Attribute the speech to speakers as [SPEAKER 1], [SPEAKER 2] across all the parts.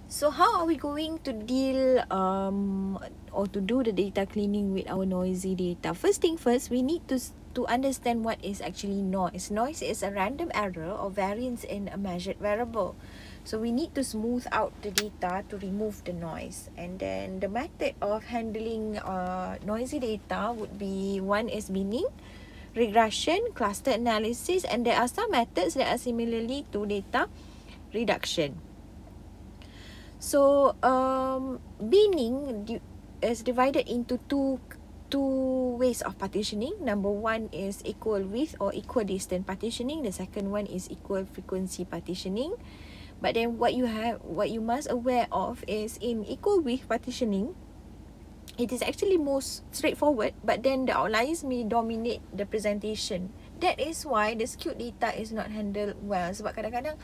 [SPEAKER 1] So how are we going to deal or to do the data cleaning with our noisy data? First thing first, we need to understand what is actually noise. Noise is a random error or variance in a measured variable. So we need to smooth out the data to remove the noise. And then the method of handling noisy data would be, one is binning, regression, cluster analysis, and there are some methods that are similarly to data reduction. So binning is divided into two ways of partitioning. Number one is equal width or equal distance partitioning. The second one is equal frequency partitioning. But then what you must aware of is, in equal width partitioning, it is actually most straightforward, but then the outliers may dominate the presentation. That is why the skewed data is not handled well. Sebab kadang-kadang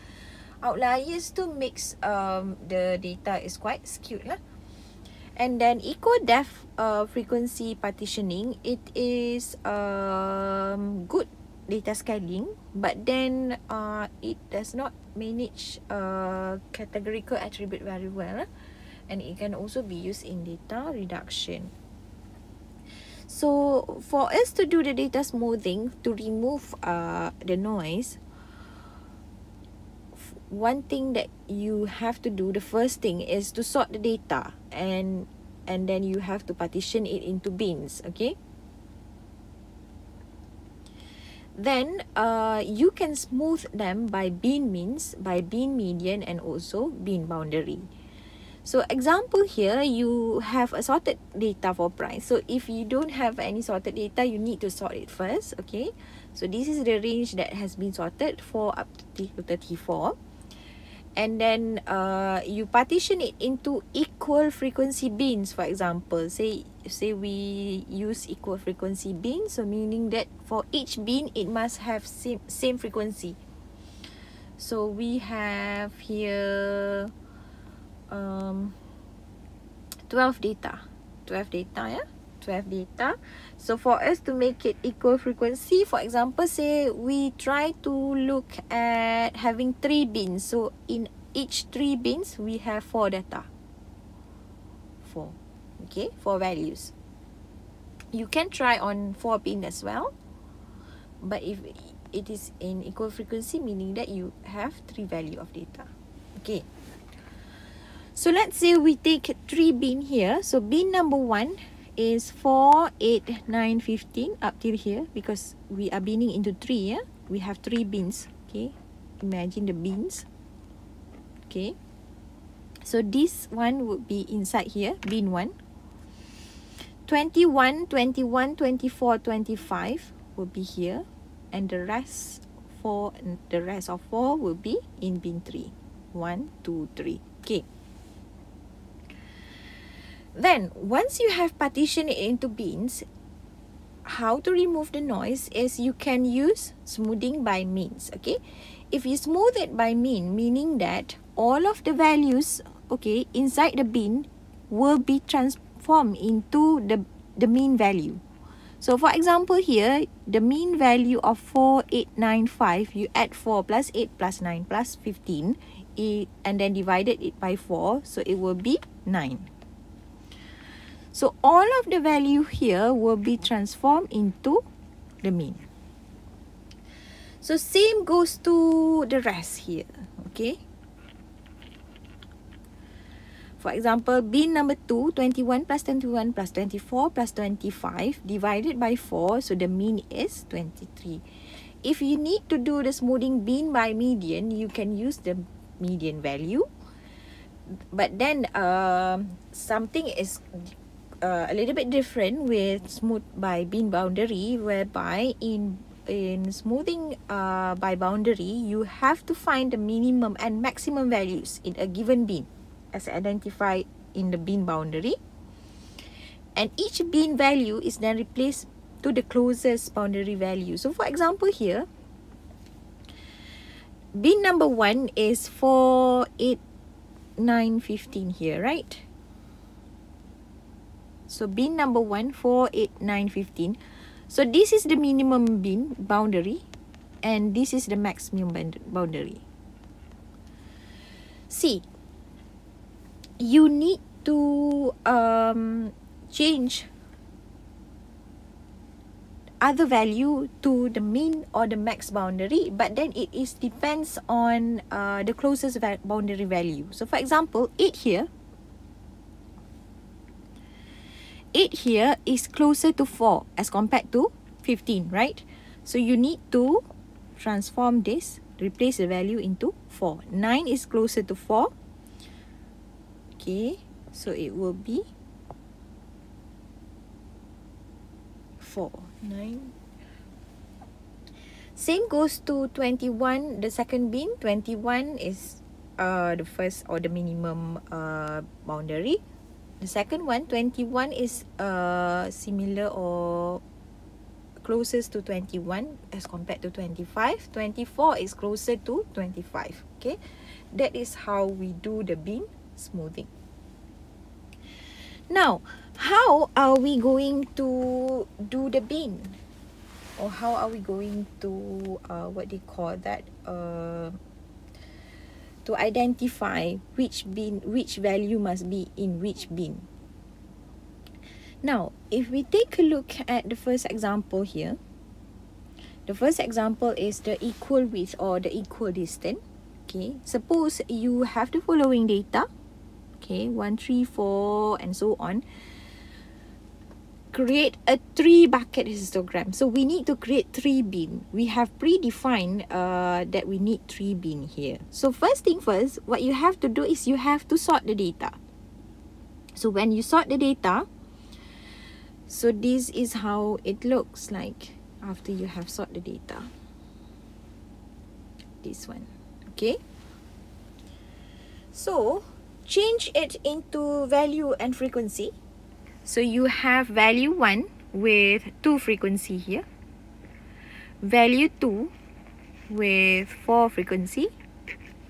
[SPEAKER 1] outliers tu makes the data is quite skewed lah. And then equal depth frequency partitioning, it is good data scaling, but then it does not manage categorical attribute very well, and it can also be used in data reduction. So for us to do the data smoothing, to remove the noise, one thing that you have to do, the first thing is to sort the data, and then you have to partition it into bins, okay? Then you can smooth them by bin means, by bin median, and also bin boundary. So example here, you have a sorted data for price. So if you don't have any sorted data, you need to sort it first, okay? So this is the range that has been sorted for up to 34. And then you partition it into equal frequency bins. For example, say we use equal frequency bins, so meaning that for each bin it must have same frequency. So we have here 12 data, yeah, 12 data. So for us to make it equal frequency, for example, say we try to look at having 3 bins. So in each 3 bins, we have 4 data. 4, okay, 4 values. You can try on 4 bin as well, but if it is in equal frequency, meaning that you have 3 value of data. Okay. So let's say we take 3 bin here. So bin number 1 is 4, 8, 9, 15 up till here, because we are binning into 3, yeah? We have 3 bins, okay? Imagine the bins. Okay. So this one would be inside here, bin 1. 21, 21, 24, 25 will be here, and the rest of 4 will be in bin 3. 1, 2, 3. Okay. Then, once you have partitioned it into bins, how to remove the noise is you can use smoothing by means, okay? If you smooth it by mean, meaning that all of the values, okay, inside the bin will be transformed into the mean value. So, for example here, the mean value of 4895, you add 4 plus 8 plus 9 plus 15, and then divided it by 4, so it will be 9. So all of the value here will be transformed into the mean. So same goes to the rest here, okay? For example, bin number 2, 21 plus 21 plus 24 plus 25 divided by 4, so the mean is 23. If you need to do the smoothing bin by median, you can use the median value. But then something is a little bit different with smooth by bin boundary, whereby in smoothing by boundary, you have to find the minimum and maximum values in a given bin as identified in the bin boundary, and each bin value is then replaced to the closest boundary value. So for example here, bin number 1 is 4, 8, 9, 15 here, right? So bin number 1, 4, 8, 9, 15. So this is the minimum bin boundary, and this is the maximum boundary. See, you need to change other value to the min or the max boundary, but then it is depends on the closest boundary value. So for example, 8 here is closer to 4 as compared to 15, right? So you need to transform this, replace the value into 4. 9 is closer to 4. Okay, so it will be 4. 9. Same goes to 21, the second bin. 21 is the first or the minimum boundary. The second one, 21 is similar or closest to 21 as compared to 25. 24 is closer to 25. Okay, that is how we do the bin smoothing. Now, how are we going to do the bin? Or how are we going to what they call that? To identify which bin, which value must be in which bin. Now, if we take a look at the first example here, the first example is the equal width or the equal distance. Okay, suppose you have the following data. Okay, 1, 3, 4, and so on. Create a 3-bucket histogram. So we need to create 3 bin. We have predefined that we need 3 bin here. So first thing first, what you have to do is you have to sort the data. So when you sort the data, so this is how it looks like after you have sort the data. This one. Okay. So change it into value and frequency. So you have value 1 with 2 frequency here. Value 2 with 4 frequency.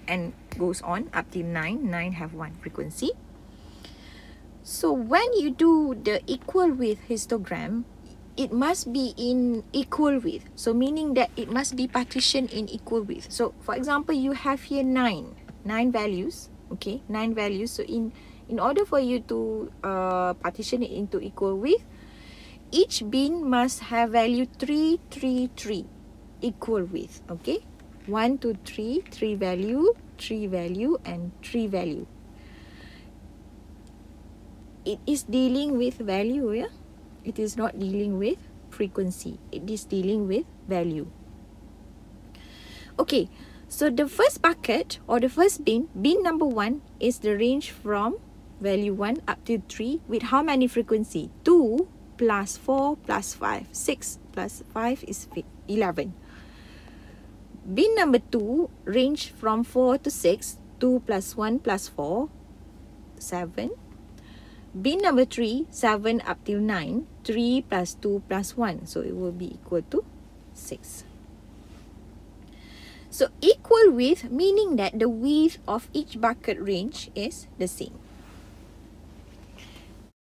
[SPEAKER 1] And goes on up till 9. 9 have 1 frequency. So when you do the equal width histogram, it must be in equal width. So meaning that it must be partitioned in equal width. So for example, you have here 9 values. Okay, 9 values. So in order for you to partition it into equal width, each bin must have value 3, 3, 3 equal width. Okay, 1, 2, 3, 3 value, 3 value, and 3 value. It is dealing with value, yeah? It is not dealing with frequency. It is dealing with value. Okay, so the first bucket or the first bin, bin number 1 is the range from value 1 up to 3 with how many frequency? 2 plus 4 plus 5. 6 plus 5 is 11. Bin number 2 range from 4 to 6. 2 plus 1 plus 4, 7. Bin number 3, 7 up till 9. 3 plus 2 plus 1. So it will be equal to 6. So equal width meaning that the width of each bucket range is the same.